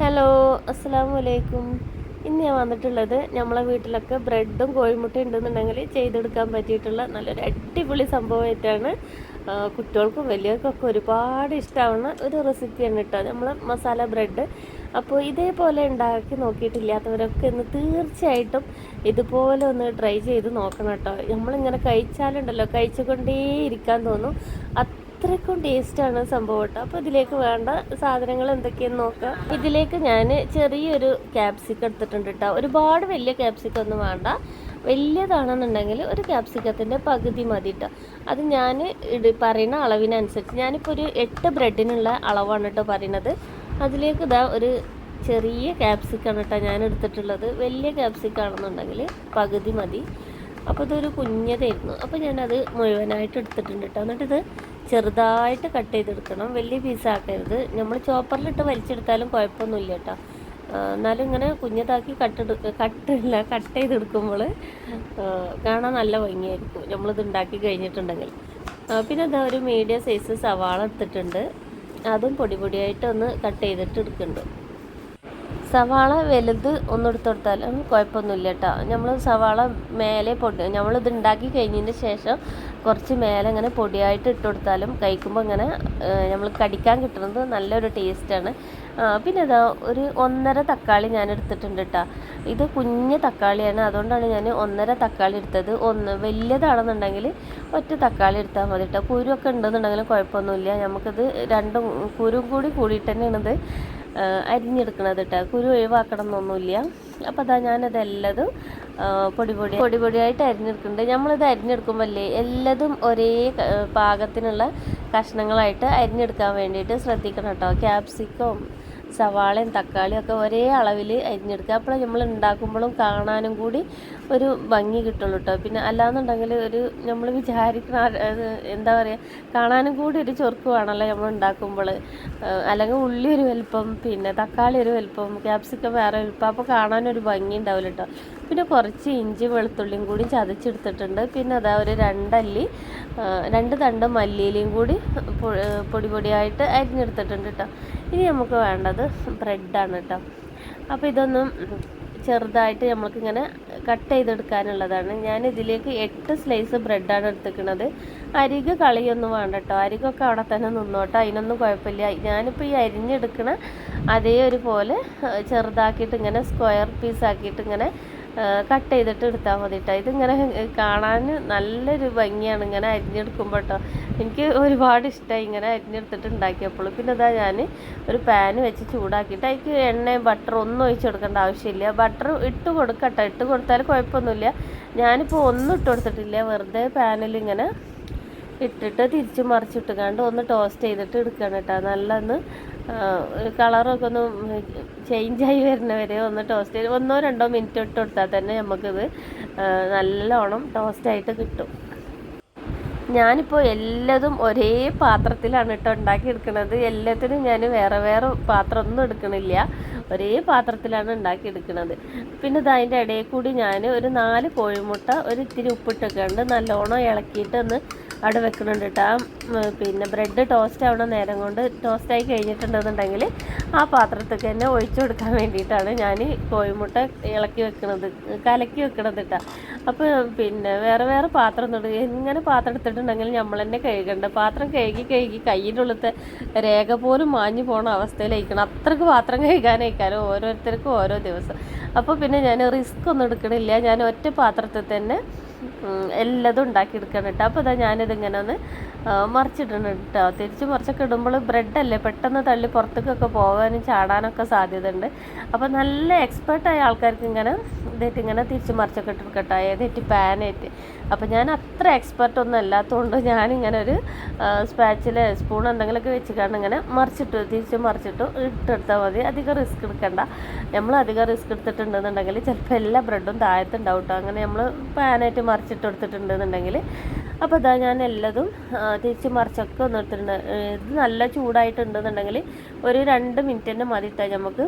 Hello, അസ്സലാമു അലൈക്കും. ഇന്ന് ഞാൻ വന്നിട്ടുള്ളത് നമ്മളെ വീട്ടിലൊക്കെ ബ്രെഡും കോഴിമുട്ടയും ഉണ്ടെന്നുണ്ടെങ്കിൽ ചെയ്തെടുക്കാൻ പറ്റിയിട്ടുള്ള നല്ലൊരു അടിപൊളി സംഭവമായിട്ടാണ്. കുട്ടികൾക്കും വലിയവർക്കൊക്കെ ഒരുപാട് ഇഷ്ടമാവുന്ന ഒരു റെസിപ്പിയാണ് കേട്ടോ, നമ്മൾ മസാല ബ്രെഡ്. അപ്പോൾ ഇതേപോലെ ഉണ്ടാക്കി നോക്കിയിട്ടില്ലാത്തവരൊക്കെ ഇന്ന് തീർച്ചയായിട്ടും ഇതുപോലെ ഒന്ന് ട്രൈ ചെയ്ത് നോക്കണം കേട്ടോ. നമ്മളിങ്ങനെ കഴിച്ചാലുണ്ടല്ലോ, കഴിച്ചുകൊണ്ടേ ഇരിക്കാൻ തോന്നും, അത്രയ്ക്കും ടേസ്റ്റാണ് സംഭവം കേട്ടോ. അപ്പോൾ ഇതിലേക്ക് വേണ്ട സാധനങ്ങൾ എന്തൊക്കെയെന്ന് നോക്കാം. ഇതിലേക്ക് ഞാൻ ചെറിയൊരു ക്യാപ്സിക്കം എടുത്തിട്ടുണ്ട് കേട്ടോ. ഒരുപാട് വലിയ ക്യാപ്സിക്കം ഒന്നും വേണ്ട, വലിയതാണെന്നുണ്ടെങ്കിൽ ഒരു ക്യാപ്സിക്കത്തിൻ്റെ പകുതി മതി കേട്ടോ. അത് ഞാൻ പറയുന്ന അളവിനനുസരിച്ച്, ഞാനിപ്പോൾ ഒരു 8 ബ്രെഡിനുള്ള അളവാണ് കേട്ടോ പറയുന്നത്. അതിലേക്ക് ഇതാ ഒരു ചെറിയ ക്യാപ്സിക്കാണ് കേട്ടോ ഞാൻ എടുത്തിട്ടുള്ളത്. വലിയ ക്യാപ്സിക്കാണെന്നുണ്ടെങ്കിൽ പകുതി മതി. അപ്പോൾ ഇതൊരു കുഞ്ഞതായിരുന്നു, അപ്പോൾ ഞാനത് മുഴുവനായിട്ട് എടുത്തിട്ടുണ്ട് കേട്ടോ. എന്നിട്ടിത് ചെറുതായിട്ട് കട്ട് ചെയ്തെടുക്കണം, വലിയ പീസാക്കരുത്. നമ്മൾ ചോപ്പറിലിട്ട് വലിച്ചെടുത്താലും കുഴപ്പമൊന്നുമില്ല കേട്ടോ. എന്നാലും ഇങ്ങനെ കുഞ്ഞതാക്കി കട്ട് ചെയ്തെടുക്കുമ്പോൾ കാണാൻ നല്ല ഭംഗിയായിരിക്കും നമ്മളിത് ഉണ്ടാക്കി കഴിഞ്ഞിട്ടുണ്ടെങ്കിൽ. പിന്നെ എന്താ ഒരു മീഡിയം സൈസ് സവാള എടുത്തിട്ടുണ്ട്, അതും പൊടിയായിട്ട് ഒന്ന് കട്ട് ചെയ്തിട്ട് എടുക്കുന്നുണ്ട്. സവാള വലുത് ഒന്നെടുത്ത് കൊടുത്താലും കുഴപ്പമൊന്നുമില്ല കേട്ടോ. നമ്മൾ സവാള മേലെ നമ്മളിത് ഉണ്ടാക്കി കഴിഞ്ഞതിന് ശേഷം കുറച്ച് മേലെ ഇങ്ങനെ പൊടിയായിട്ട് ഇട്ട് കൊടുത്താലും കഴിക്കുമ്പോൾ ഇങ്ങനെ നമ്മൾ കടിക്കാൻ കിട്ടുന്നത് നല്ലൊരു ടേസ്റ്റാണ്. പിന്നെ ഇതാ ഒരു 1.5 തക്കാളി ഞാൻ എടുത്തിട്ടുണ്ട് കേട്ടോ. ഇത് കുഞ്ഞ് തക്കാളിയാണ്, അതുകൊണ്ടാണ് ഞാൻ 1.5 തക്കാളി എടുത്തത്. വലിയതാണെന്നുണ്ടെങ്കിൽ ഒറ്റ തക്കാളി എടുത്താൽ മതി കേട്ടോ. കുരുവൊക്കെ ഉണ്ടെന്നുണ്ടെങ്കിലും കുഴപ്പമൊന്നുമില്ല. നമുക്കിത് രണ്ടും കുരും കൂടി കൂടിയിട്ട് തന്നെയാണ് ഇത് അരിഞ്ഞെടുക്കണത് കേട്ടോ. കുരു ഒഴിവാക്കണം എന്നൊന്നുമില്ല. അപ്പോൾ അതാ ഞാനതെല്ലതും പൊടിയായിട്ട് അരിഞ്ഞെടുക്കുന്നുണ്ട്. നമ്മളിത് അരിഞ്ഞെടുക്കുമ്പോൾ എല്ലാതും ഒരേ പാകത്തിനുള്ള കഷ്ണങ്ങളായിട്ട് അരിഞ്ഞെടുക്കാൻ വേണ്ടിയിട്ട് ശ്രദ്ധിക്കണം കേട്ടോ. ക്യാപ്സിക്കം, സവാളയും തക്കാളിയും ഒക്കെ ഒരേ അളവിൽ അരിഞ്ഞെടുക്കുക. അപ്പോൾ നമ്മൾ ഉണ്ടാക്കുമ്പോഴും കാണാനും കൂടി ഒരു ഭംഗി കിട്ടുള്ളൂ കേട്ടോ. പിന്നെ അല്ലാന്നുണ്ടെങ്കിൽ ഒരു നമ്മൾ വിചാരിക്കുന്ന എന്താ പറയുക, കാണാനും കൂടി ഒരു ചൊറുക്ക് വേണമല്ലോ നമ്മൾ ഉണ്ടാക്കുമ്പോൾ. അല്ലെങ്കിൽ ഉള്ളി ഒരു വലുപ്പം, പിന്നെ തക്കാളി ഒരു വലുപ്പം, ക്യാപ്സിക്കം വേറെ വലുപ്പം, അപ്പോൾ കാണാനൊരു ഭംഗി ഉണ്ടാവില്ല കേട്ടോ. പിന്നെ കുറച്ച് ഇഞ്ചി വെളുത്തുള്ളിയും കൂടി ചതച്ചെടുത്തിട്ടുണ്ട്. പിന്നെ അതാ ഒരു 2 തണ്ട് മല്ലിയിലയും കൂടി പൊടിയായിട്ട് അരിഞ്ഞെടുത്തിട്ടുണ്ട് കേട്ടോ. ഇനി നമുക്ക് വേണ്ടത് ബ്രെഡാണ് കേട്ടോ. അപ്പോൾ ഇതൊന്നും ചെറുതായിട്ട് നമുക്കിങ്ങനെ കട്ട് ചെയ്തെടുക്കാനുള്ളതാണ്. ഞാൻ ഇതിലേക്ക് 8 സ്ലൈസ് ബ്രെഡാണ് എടുത്തിരിക്കുന്നത്. അരിക് കളിയൊന്നും വേണ്ട കേട്ടോ, അരികൊക്കെ അവിടെ തന്നെ നിന്നോട്ടെ, അതിനൊന്നും കുഴപ്പമില്ല. ഞാനിപ്പോൾ ഈ അരിഞ്ഞെടുക്കണ അതേ ഒരു പോലെ ചെറുതാക്കിയിട്ട് ഇങ്ങനെ സ്ക്വയർ പീസാക്കിയിട്ട് ഇങ്ങനെ കട്ട് ചെയ്തിട്ട് എടുത്താൽ മതി കേട്ടോ. ഇതിങ്ങനെ കാണാൻ നല്ലൊരു ഭംഗിയാണ് ഇങ്ങനെ അരിഞ്ഞെടുക്കുമ്പോൾ കേട്ടോ. എനിക്ക് ഒരുപാട് ഇഷ്ടമായി ഇങ്ങനെ അരിഞ്ഞെടുത്തിട്ട് ഉണ്ടാക്കിയപ്പോൾ. പിന്നെ അതാ ഞാൻ ഒരു പാന് വെച്ച് ചൂടാക്കിയിട്ട് അതിലേക്ക് എണ്ണയും ബട്ടറും ഒന്നും ഒഴിച്ച് കൊടുക്കേണ്ട ആവശ്യമില്ല. ബട്ടർ ഇട്ട് കൊടുക്കട്ടെ, ഇട്ട് കൊടുത്താൽ കുഴപ്പമൊന്നുമില്ല. ഞാനിപ്പോൾ ഒന്നും ഇട്ട് കൊടുത്തിട്ടില്ല, വെറുതെ പാനിൽ ഇങ്ങനെ ഇട്ടിട്ട് തിരിച്ച് മറിച്ചിട്ടുകൊണ്ട് ഒന്ന് ടോസ്റ്റ് ചെയ്തിട്ട് എടുക്കണം കേട്ടോ. നല്ലൊന്ന് കളറൊക്കെ ഒന്ന് ചേഞ്ചായി വരുന്നവരെ ഒന്ന് ടോസ്റ്റ് ചെയ്ത് 1-2 മിനിറ്റ് ഇട്ട് കൊടുത്താൽ തന്നെ നമുക്കിത് നല്ലോണം ടോസ്റ്റായിട്ട് കിട്ടും. ഞാനിപ്പോൾ എല്ലാതും ഒരേ പാത്രത്തിലാണ് കേട്ടോ ഉണ്ടാക്കിയെടുക്കുന്നത്. എല്ലാത്തിനും ഞാൻ വേറെ പാത്രം ഒന്നും എടുക്കണില്ല, ഒരേ പാത്രത്തിലാണ് ഉണ്ടാക്കിയെടുക്കുന്നത്. പിന്നെ ഇത് അതിൻ്റെ ഇടയിൽ കൂടി ഞാൻ ഒരു 4 കോഴിമുട്ട ഒരു ഇത്തിരി ഉപ്പിട്ടൊക്കെയുണ്ട് നല്ലോണം ഇളക്കിയിട്ട് ഒന്ന് അവിടെ വെക്കുന്നുണ്ട് കേട്ടോ. പിന്നെ ബ്രെഡ് ടോസ്റ്റ് ആവണ നേരം കൊണ്ട് ടോസ്റ്റായി കഴിഞ്ഞിട്ടുണ്ടെന്നുണ്ടെങ്കിൽ ആ പാത്രത്തേക്ക് തന്നെ ഒഴിച്ചു കൊടുക്കാൻ വേണ്ടിയിട്ടാണ് ഞാൻ കോഴിമുട്ട കലക്കി വെക്കണത് കേട്ടോ. അപ്പോൾ പിന്നെ വേറെ പാത്രം ഇങ്ങനെ പാത്രം എടുത്തിട്ടുണ്ടെങ്കിൽ നമ്മൾ തന്നെ കഴുകണ്ട. പാത്രം കഴുകി കയ്യിൻ്റെ ഉള്ളത്തെ രേഖ പോലും മാഞ്ഞു പോണ അവസ്ഥയിലായിരിക്കണം, അത്രയ്ക്ക് പാത്രം കഴുകാനായിക്കാനും ഓരോരുത്തർക്കും ഓരോ ദിവസം. അപ്പോൾ പിന്നെ ഞാൻ റിസ്ക് ഒന്നും എടുക്കണില്ല, ഞാൻ ഒറ്റ പാത്രത്തിൽ തന്നെ എല്ലാതും ഉണ്ടാക്കിയെടുക്കണം കേട്ടോ. അപ്പോൾ ഇതാ ഞാനിതിങ്ങനെ ഒന്ന് മറിച്ചിടണം കേട്ടോ. തിരിച്ച് മറിച്ചൊക്കെ ഇടുമ്പോൾ ബ്രെഡല്ലേ, പെട്ടെന്ന് തള്ളി പുറത്തേക്കൊക്കെ പോകാനും ചാടാനൊക്കെ സാധ്യത ഉണ്ട്. അപ്പോൾ നല്ല എക്സ്പേർട്ടായ ആൾക്കാർക്ക് ഇങ്ങനെ തിരിച്ച് മറിച്ചൊക്കെ ഇട്ടെടുക്കട്ടോ, ഏതായിട്ട് പാനായിട്ട്. അപ്പോൾ ഞാൻ അത്ര എക്സ്പെർട്ടൊന്നും അല്ലാത്തതുകൊണ്ട് ഞാനിങ്ങനെ ഒരു സ്പൂൺ എന്തെങ്കിലുമൊക്കെ വെച്ചിട്ടാണ് ഇങ്ങനെ തിരിച്ച് മറിച്ചിട്ട് ഇട്ടെടുത്താൽ മതി. അധികം റിസ്ക് എടുക്കണ്ട. നമ്മൾ അധികം റിസ്ക് എടുത്തിട്ടുണ്ടെന്നുണ്ടെങ്കിൽ ചിലപ്പോൾ എല്ലാ ബ്രെഡും താഴത്തുണ്ടാവും കേട്ടോ. അങ്ങനെ നമ്മൾ പാനായിട്ട് മറിച്ചിട്ട് എടുത്തിട്ടുണ്ടെന്നുണ്ടെങ്കിൽ. അപ്പോൾ ഇതാ ഞാൻ എല്ലാതും തിരിച്ച് മറിച്ചൊക്കെ ഒന്ന് എടുത്തിട്ടുണ്ട്. ഇത് നല്ല ചൂടായിട്ടുണ്ടെന്നുണ്ടെങ്കിൽ ഒരു 2 മിനിറ്റ് തന്നെ മതി ഇട്ടാൽ നമുക്ക്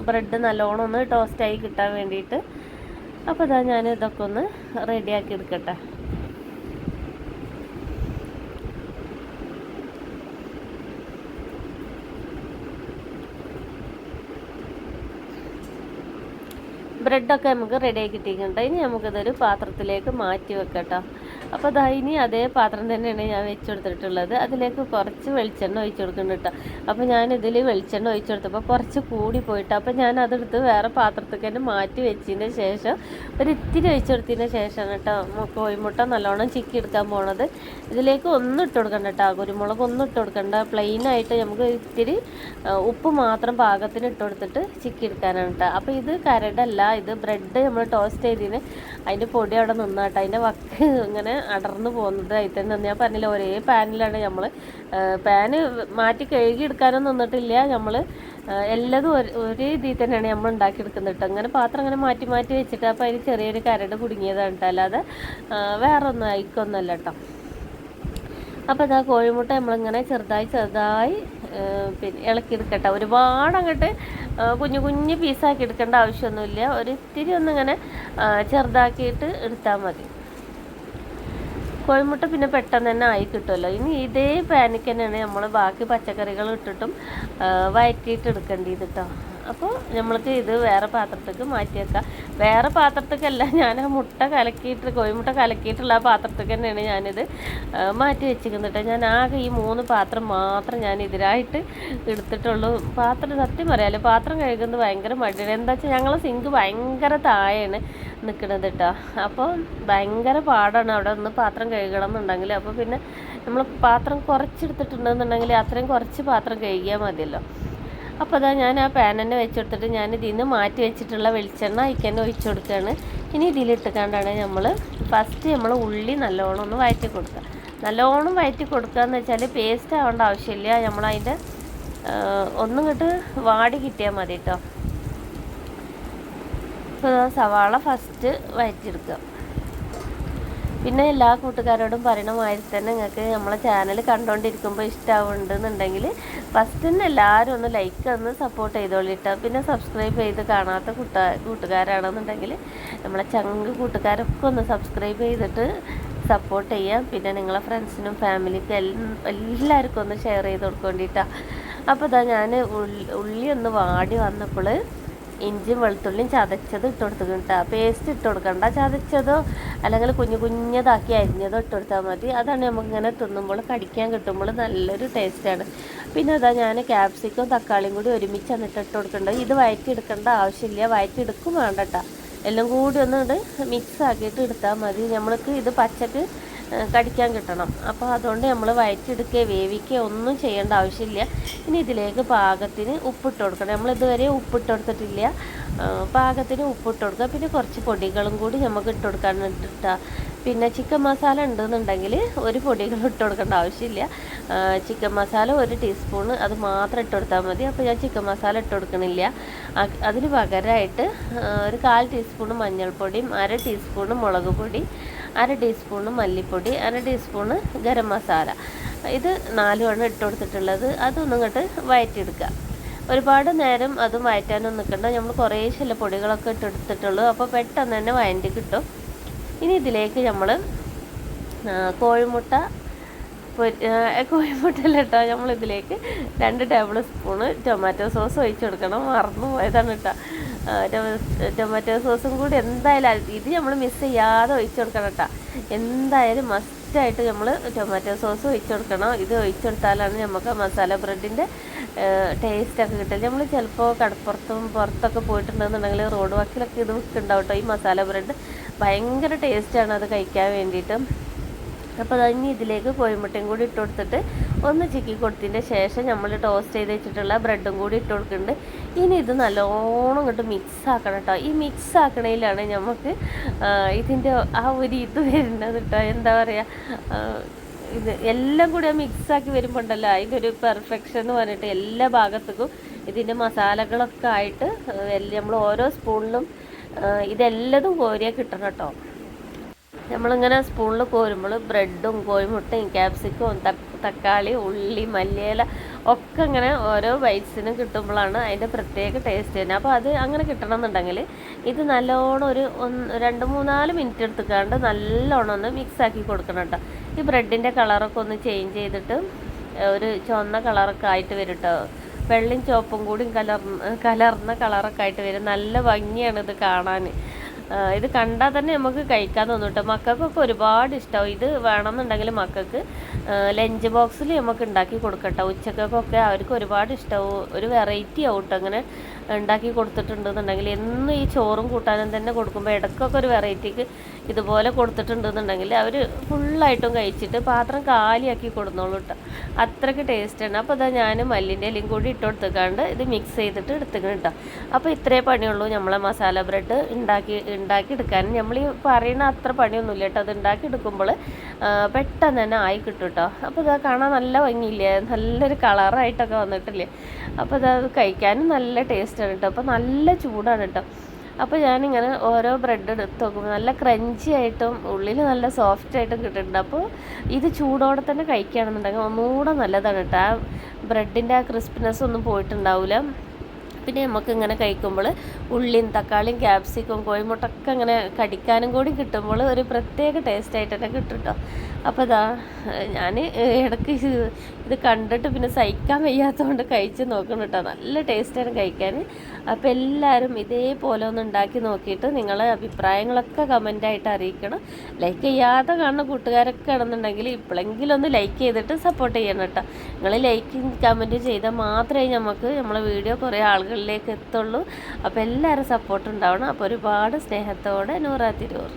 ബ്രെഡ് നല്ലോണം ഒന്ന് ടോസ്റ്റായി കിട്ടാൻ വേണ്ടിയിട്ട്. അപ്പോൾ ഇതാ ഞാൻ ഇതൊക്കെ ഒന്ന് റെഡിയാക്കി എടുക്കട്ടെ. ബ്രെഡൊക്കെ നമുക്ക് റെഡിയായി കിട്ടിയിട്ടുണ്ട്. ഇനി നമുക്കിതൊരു പാത്രത്തിലേക്ക് മാറ്റി വെക്കട്ടോ. അപ്പോൾ അതാ ഇനി അതേ പാത്രം തന്നെയാണ് ഞാൻ വെച്ച് കൊടുത്തിട്ടുള്ളത്. അതിലേക്ക് കുറച്ച് വെളിച്ചെണ്ണ ഒഴിച്ച് കൊടുക്കുന്നുണ്ട് കേട്ടോ. അപ്പോൾ ഞാനിതിൽ വെളിച്ചെണ്ണ ഒഴിച്ച് കൊടുത്തപ്പോൾ കുറച്ച് കൂടി പോയിട്ട് അപ്പോൾ ഞാൻ അതെടുത്ത് വേറെ പാത്രത്തേക്ക് തന്നെ മാറ്റി വെച്ചതിന് ശേഷം ഇത്തിരി ഒഴിച്ച് കൊടുത്തതിന് ശേഷമാണ് കേട്ടോ കോഴിമുട്ട നല്ലോണം ചിക്കി എടുക്കാൻ പോണത്. ഇതിലേക്ക് ഒന്നും ഇട്ട് കൊടുക്കണ്ട കേട്ടോ, കുരുമുളക് ഒന്നും ഇട്ട് കൊടുക്കണ്ട. പ്ലെയിനായിട്ട് നമുക്ക് ഇത്തിരി ഉപ്പ് മാത്രം പാകത്തിന് ഇട്ട് കൊടുത്തിട്ട് ചിക്കി എടുക്കാനാണ് കേട്ടോ. അപ്പോൾ ഇത് കരടല്ല, ഇത് ബ്രെഡ് നമ്മൾ ടോസ്റ്റ് ചെയ്തതിന് അതിൻ്റെ പൊടി അവിടെ നിന്നാട്ടോ, അതിൻ്റെ വക്ക് ഇങ്ങനെ അടർന്നു പോകുന്നത് അതിൽ തന്നെ. ഞാൻ പറഞ്ഞില്ല, ഒരേ പാനിലാണ് നമ്മൾ പാന് മാറ്റി കഴുകി എടുക്കാനൊന്നും നിന്നിട്ടില്ല. നമ്മൾ എല്ലാതും ഒരേ ഇതിൽ തന്നെയാണ് നമ്മൾ ഉണ്ടാക്കിയെടുക്കുന്നത് കേട്ടോ. അങ്ങനെ പാത്രം അങ്ങനെ മാറ്റി മാറ്റി വെച്ചിട്ട് അപ്പോൾ അതിന് ചെറിയൊരു കരട് കുടുങ്ങിയതാണ് കേട്ടോ, അല്ലാതെ വേറെ ഒന്നും അയക്കൊന്നുമല്ല കേട്ടോ. അപ്പോൾ ഇതാ കോഴിമുട്ട നമ്മളിങ്ങനെ ചെറുതായി പിന്നെ ഇളക്കിയെടുക്കട്ടെ. ഒരുപാട് അങ്ങോട്ട് കുഞ്ഞു കുഞ്ഞു പീസാക്കി എടുക്കേണ്ട ആവശ്യമൊന്നുമില്ല. ഒരിത്തിരി ഒന്നിങ്ങനെ ചെറുതാക്കിയിട്ട് എടുത്താൽ മതി. കോഴിമുട്ട പിന്നെ പെട്ടെന്ന് തന്നെ ആയി കിട്ടുമല്ലോ. ഇനി ഇതേ പാനിക്ക് തന്നെയാണ് നമ്മൾ ബാക്കി പച്ചക്കറികൾ ഇട്ടിട്ടും വഴറ്റിയിട്ട് എടുക്കേണ്ടത് കേട്ടോ. അപ്പോൾ നമ്മൾക്ക് ഇത് വേറെ പാത്രത്തേക്ക് മാറ്റി വെക്കാം. വേറെ പാത്രത്തേക്കല്ല, ഞാൻ ആ കോഴിമുട്ട കലക്കിയിട്ടുള്ള ആ പാത്രത്തേക്ക് തന്നെയാണ് ഞാനിത് മാറ്റി വെച്ചിരിക്കുന്നത് കേട്ടോ. ഞാൻ ആകെ ഈ 3 പാത്രം മാത്രം ഞാൻ ഇതിനായിട്ട് എടുത്തിട്ടുള്ളൂ. സത്യം പറയാമല്ലോ, പാത്രം കഴുകുന്നത് ഭയങ്കര മടിയാണ്. എന്താ വെച്ചാൽ ഞങ്ങളെ സിങ്ക് ഭയങ്കര താഴെയാണ് നിൽക്കുന്നത് കേട്ടോ. അപ്പോൾ ഭയങ്കര പാടാണ് അവിടെ ഒന്ന് പാത്രം കഴുകണം എന്നുണ്ടെങ്കിൽ. അപ്പോൾ പിന്നെ നമ്മൾ പാത്രം കുറച്ചെടുത്തിട്ടുണ്ടെന്നുണ്ടെങ്കിൽ അത്രയും കുറച്ച് പാത്രം കഴുകിയാൽ മതിയല്ലോ. അപ്പോൾ അതാ ഞാൻ ആ പാൻ തന്നെ വെച്ചെടുത്തിട്ട് ഞാൻ ഇതിൽ നിന്ന് മാറ്റി വെച്ചിട്ടുള്ള വെളിച്ചെണ്ണ അതിൽ തന്നെ ഒഴിച്ചു കൊടുക്കുകയാണ്. ഇനി ഇതിലിട്ടുകൊണ്ടാണ് ഫസ്റ്റ് നമ്മൾ ഉള്ളി നല്ലോണം ഒന്ന് വഴറ്റി കൊടുക്കുക. നല്ലോണം വഴറ്റി കൊടുക്കുക എന്ന് വെച്ചാൽ പേസ്റ്റ് ആവേണ്ട ആവശ്യമില്ല, നമ്മളതിൻ്റെ ഒന്നും ഇങ്ങോട്ട് വാടി കിട്ടിയാൽ മതി കേട്ടോ. ഇപ്പോൾ സവാള ഫസ്റ്റ് വഴറ്റിയെടുക്കുക. പിന്നെ എല്ലാ കൂട്ടുകാരോടും പറയണ മാതിരി തന്നെ നിങ്ങൾക്ക് നമ്മളെ ചാനൽ കണ്ടുകൊണ്ടിരിക്കുമ്പോൾ ഇഷ്ടമാവുന്നുണ്ടെന്നുണ്ടെങ്കിൽ ഫസ്റ്റ് തന്നെ എല്ലാവരും ഒന്ന് ലൈക്ക് ഒന്ന് സപ്പോർട്ട് ചെയ്തോളിട്ടോ. പിന്നെ സബ്സ്ക്രൈബ് ചെയ്ത് കാണാത്ത കൂട്ടുകാരാണെന്നുണ്ടെങ്കിൽ നമ്മളെ ചങ്ക് കൂട്ടുകാരൊക്കെ ഒന്ന് സബ്സ്ക്രൈബ് ചെയ്തിട്ട് സപ്പോർട്ട് ചെയ്യാം. പിന്നെ നിങ്ങളെ ഫ്രണ്ട്സിനും ഫാമിലിക്കും എല്ലാവർക്കും ഒന്ന് ഷെയർ ചെയ്ത് കൊടുക്കേണ്ടിയിട്ടാണ്. അപ്പോൾ ഇതാ ഞാൻ ഉള്ളി ഒന്ന് വാടി വന്നപ്പോൾ ഇഞ്ചിയും വെളുത്തുള്ളിയും ചതച്ചത് ഇട്ട് കൊടുത്തിട്ടാ. പേസ്റ്റ് ഇട്ട് കൊടുക്കണ്ട, ചതച്ചതോ അല്ലെങ്കിൽ കുഞ്ഞതാക്കി അരിഞ്ഞതോ ഇട്ട് കൊടുത്താൽ മതി. അതാണ് നമുക്കിങ്ങനെ തിന്നുമ്പോൾ കടിക്കാൻ കിട്ടുമ്പോൾ നല്ലൊരു ടേസ്റ്റാണ്. പിന്നെ അതാ ഞാൻ ക്യാപ്സിക്കും തക്കാളിയും കൂടി ഒരുമിച്ച് എന്നിട്ട് ഇട്ട് കൊടുക്കേണ്ടത്. ഇത് വഴറ്റി എടുക്കേണ്ട ആവശ്യമില്ല, വഴറ്റി എടുക്കും വേണ്ട കേട്ടോ. എല്ലാം കൂടി ഒന്ന് മിക്സ് ആക്കിയിട്ട് എടുത്താൽ മതി. നമ്മൾക്ക് ഇത് പച്ചക്ക് കടിക്കാൻ കിട്ടണം. അപ്പോൾ അതുകൊണ്ട് നമ്മൾ വഴറ്റിയെടുക്കുകയോ വേവിക്കുകയോ ഒന്നും ചെയ്യേണ്ട ആവശ്യമില്ല. ഇനി ഇതിലേക്ക് പാകത്തിന് ഉപ്പിട്ട് കൊടുക്കണം. നമ്മളിതുവരെ ഉപ്പിട്ട് കൊടുത്തിട്ടില്ല, പാകത്തിന് ഉപ്പിട്ട് കൊടുക്കുക. പിന്നെ കുറച്ച് പൊടികളും കൂടി നമുക്ക് ഇട്ട് കൊടുക്കാൻ ഇട്ടാൽ. പിന്നെ ചിക്കൻ മസാല ഉണ്ടെന്നുണ്ടെങ്കിൽ ഒരു പൊടികൾ ഇട്ട് കൊടുക്കേണ്ട ആവശ്യമില്ല. ചിക്കൻ മസാല 1 ടീസ്പൂണ് അത് മാത്രം ഇട്ട് കൊടുത്താൽ മതി. അപ്പോൾ ഞാൻ ചിക്കൻ മസാല ഇട്ട് കൊടുക്കണില്ല. അതിന് പകരമായിട്ട് ഒരു 1/4 ടീസ്പൂണ് മഞ്ഞൾപ്പൊടിയും 1/2 ടീസ്പൂണ് മുളക് പൊടി, 1/2 ടീസ്പൂണ് മല്ലിപ്പൊടി, 1/2 ടീസ്പൂണ് ഗരം മസാല, ഇത് 4 ഇട്ട് കൊടുത്തിട്ടുള്ളത്. അതൊന്നും ഇങ്ങോട്ട് വഴറ്റിയെടുക്കുക. ഒരുപാട് നേരം അതും വഴറ്റാനൊന്നും നിൽക്കണ്ട. നമ്മൾ കുറേശ്ശല്ല പൊടികളൊക്കെ ഇട്ടെടുത്തിട്ടുള്ളൂ. അപ്പോൾ പെട്ടെന്ന് തന്നെ വഴറ്റി കിട്ടും. ഇനി ഇതിലേക്ക് നമ്മൾ കോഴിമുട്ടല്ല കേട്ടോ, നമ്മളിതിലേക്ക് 2 ടേബിൾ സ്പൂണ് ടൊമാറ്റോ സോസ് ഒഴിച്ച് കൊടുക്കണം. മറന്നു പോയതാണ് കേട്ടോ. ടൊമാറ്റോ സോസും കൂടി എന്തായാലും ഇത് നമ്മൾ മിസ് ചെയ്യാതെ ഒഴിച്ച് കൊടുക്കണം കേട്ടോ. എന്തായാലും മസ്റ്റായിട്ട് നമ്മൾ ടൊമാറ്റോ സോസ് ഒഴിച്ച് കൊടുക്കണം. ഇത് ഒഴിച്ച് കൊടുത്താലാണ് നമുക്ക് മസാല ബ്രെഡിൻ്റെ ടേസ്റ്റൊക്കെ കിട്ടുക. നമ്മൾ ചിലപ്പോൾ പുറത്തൊക്കെ പോയിട്ടുണ്ടെന്നുണ്ടെങ്കിൽ റോഡ് വക്കിലൊക്കെ ഇത് വിൽക്കുന്നുണ്ടാവും കേട്ടോ. ഈ മസാല ബ്രെഡ് ഭയങ്കര ടേസ്റ്റാണ് അത് കഴിക്കാൻ വേണ്ടിയിട്ട്. അപ്പോൾ അതിന് ഇതിലേക്ക് കോഴിമുട്ടയും കൂടി ഇട്ട് കൊടുത്തിട്ട് ഒന്ന് ചിക്കി കൊടുത്തതിൻ്റെ ശേഷം നമ്മൾ ടോസ്റ്റ് ചെയ്ത് വെച്ചിട്ടുള്ള ബ്രെഡും കൂടി ഇട്ട് കൊടുക്കുന്നുണ്ട്. ഇനി ഇത് നല്ലോണം ഇങ്ങോട്ട് മിക്സ് ആക്കണം കേട്ടോ. ഈ മിക്സ് ആക്കണതിലാണ് നമുക്ക് ഇതിൻ്റെ ആ ഒരു ഇത് വരുന്നത് കേട്ടോ. എന്താ പറയുക, ഇത് എല്ലാം കൂടി മിക്സാക്കി വരുമ്പോൾ ഉണ്ടല്ലോ അതിൻ്റെ ഒരു പെർഫെക്ഷൻ എന്ന് പറഞ്ഞിട്ട് എല്ലാ ഭാഗത്തേക്കും ഇതിൻ്റെ മസാലകളൊക്കെ ആയിട്ട് നമ്മൾ ഓരോ സ്പൂണിലും ഇതെല്ലതും കോരിയാൽ കിട്ടണം കേട്ടോ. നമ്മളിങ്ങനെ സ്പൂണിൽ കോരുമ്പോൾ ബ്രെഡും കോഴിമുട്ടയും ക്യാപ്സിക്കവും തക്കാളി ഉള്ളി മല്ലിയില ഒക്കെ ഇങ്ങനെ ഓരോ ബൈറ്റ്സിനും കിട്ടുമ്പോഴാണ് അതിൻ്റെ പ്രത്യേക ടേസ്റ്റ് തന്നെ. അപ്പോൾ അത് അങ്ങനെ കിട്ടണമെന്നുണ്ടെങ്കിൽ ഇത് നല്ലോണം ഒരു 2-3-4 മിനിറ്റ് എടുത്തുക്കാണ്ട് നല്ലോണം ഒന്ന് മിക്സാക്കി കൊടുക്കണം കേട്ടോ. ഈ ബ്രെഡിൻ്റെ കളറൊക്കെ ഒന്ന് ചേഞ്ച് ചെയ്തിട്ട് ഒരു ചുവന്ന കളറൊക്കെ ആയിട്ട് വരും കേട്ടോ. വെള്ളയും ചുവപ്പും കൂടി കലർന്ന കളറൊക്കെ ആയിട്ട് വരും. നല്ല ഭംഗിയാണ് ഇത് കാണാൻ. ഇത് കണ്ടാൽ തന്നെ നമുക്ക് കഴിക്കാൻ തോന്നും കേട്ടോ. മക്കൾക്കൊക്കെ ഒരുപാട് ഇഷ്ടമാവും. ഇത് വേണമെന്നുണ്ടെങ്കിൽ മക്കൾക്ക് ലഞ്ച് ബോക്സിൽ നമുക്ക് ഉണ്ടാക്കി കൊടുക്കട്ടോ. ഉച്ചക്കൊക്കെ അവർക്ക് ഒരുപാട് ഇഷ്ടമാവും. ഒരു വെറൈറ്റി ആവും കേട്ടോ അങ്ങനെ ഉണ്ടാക്കി കൊടുത്തിട്ടുണ്ടെന്നുണ്ടെങ്കിൽ. എന്നും ഈ ചോറും കൂട്ടാനും തന്നെ കൊടുക്കുമ്പോൾ ഇടയ്ക്കൊക്കെ ഒരു വെറൈറ്റിക്ക് ഇതുപോലെ കൊടുത്തിട്ടുണ്ടെന്നുണ്ടെങ്കിൽ അവർ ഫുള്ളായിട്ടും കഴിച്ചിട്ട് പാത്രം കാലിയാക്കി കൊടുന്നോളൂ കേട്ടോ. അത്രയ്ക്ക് ടേസ്റ്റാണ്. അപ്പോൾ അതാ ഞാൻ മല്ലിൻ്റെ ഇലയും കൂടി ഇട്ട് കൊടുത്തേക്കാണ്ട് ഇത് മിക്സ് ചെയ്തിട്ട് എടുത്തേക്കണം കേട്ടോ. അപ്പോൾ ഇത്രേ പണിയുള്ളൂ നമ്മളെ മസാല ബ്രെഡ് ഉണ്ടാക്കി എടുക്കാൻ. നമ്മൾ ഈ പറയുന്ന അത്ര പണിയൊന്നുമില്ല കേട്ടോ. അത് ഉണ്ടാക്കി എടുക്കുമ്പോൾ പെട്ടെന്ന് തന്നെ ആയി കിട്ടും കേട്ടോ. അപ്പോൾ ഇതാ കാണാൻ നല്ല ഭംഗിയില്ലേ, നല്ലൊരു കളറായിട്ടൊക്കെ വന്നിട്ടില്ലേ. അപ്പോൾ അത് കഴിക്കാനും നല്ല ടേസ്റ്റാണ് കേട്ടോ. അപ്പോൾ നല്ല ചൂടാണ് കേട്ടോ. അപ്പോൾ ഞാനിങ്ങനെ ഓരോ ബ്രെഡ് എടുത്ത് നോക്കുമ്പോൾ നല്ല ക്രഞ്ചി ആയിട്ടും ഉള്ളിൽ നല്ല സോഫ്റ്റ് ആയിട്ടും കിട്ടുന്നുണ്ട്. അപ്പോൾ ഇത് ചൂടോടെ തന്നെ കഴിക്കുകയാണെന്നുണ്ടെങ്കിൽ ഒന്നുകൂടെ നല്ലതാണ് കേട്ടോ. ആ ബ്രെഡിൻ്റെ ആ ക്രിസ്പിനെസ് ഒന്നും പോയിട്ടുണ്ടാവില്ല. പിന്നെ നമുക്ക് ഇങ്ങനെ കഴിക്കുമ്പോൾ ഉള്ളിയും തക്കാളിയും ക്യാപ്സിക്കും കോഴിമുട്ടൊക്കെ ഇങ്ങനെ കടിക്കാനും കൂടി കിട്ടുമ്പോൾ ഒരു പ്രത്യേക ടേസ്റ്റായിട്ട് തന്നെ കിട്ടും കേട്ടോ. അപ്പോൾ ഇതാ ഞാൻ ഇടയ്ക്ക് ഇത് കണ്ടിട്ട് പിന്നെ സഹിക്കാൻ വയ്യാത്തതുകൊണ്ട് കഴിച്ച് നോക്കണം കേട്ടോ. നല്ല ടേസ്റ്റാണ് കഴിക്കാൻ. അപ്പോൾ എല്ലാവരും ഇതേപോലെ ഒന്ന് ഉണ്ടാക്കി നോക്കിയിട്ട് നിങ്ങളെ അഭിപ്രായങ്ങളൊക്കെ കമൻറ്റായിട്ട് അറിയിക്കണം. ലൈക്ക് ചെയ്യാതെ കാണുന്ന കൂട്ടുകാരൊക്കെ ആണെന്നുണ്ടെങ്കിൽ ഇപ്പോഴെങ്കിലും ഒന്ന് ലൈക്ക് ചെയ്തിട്ട് സപ്പോർട്ട് ചെയ്യണം കേട്ടോ. നിങ്ങൾ ലൈക്കും കമൻറ്റും ചെയ്താൽ മാത്രമേ നമ്മളെ വീഡിയോ കുറേ ആളുകളിലേക്ക് എത്തുള്ളൂ. അപ്പോൾ എല്ലാവരും സപ്പോർട്ട് ഉണ്ടാവണം. അപ്പോൾ ഒരുപാട് സ്നേഹത്തോടെ നൂറ തിരൂർ.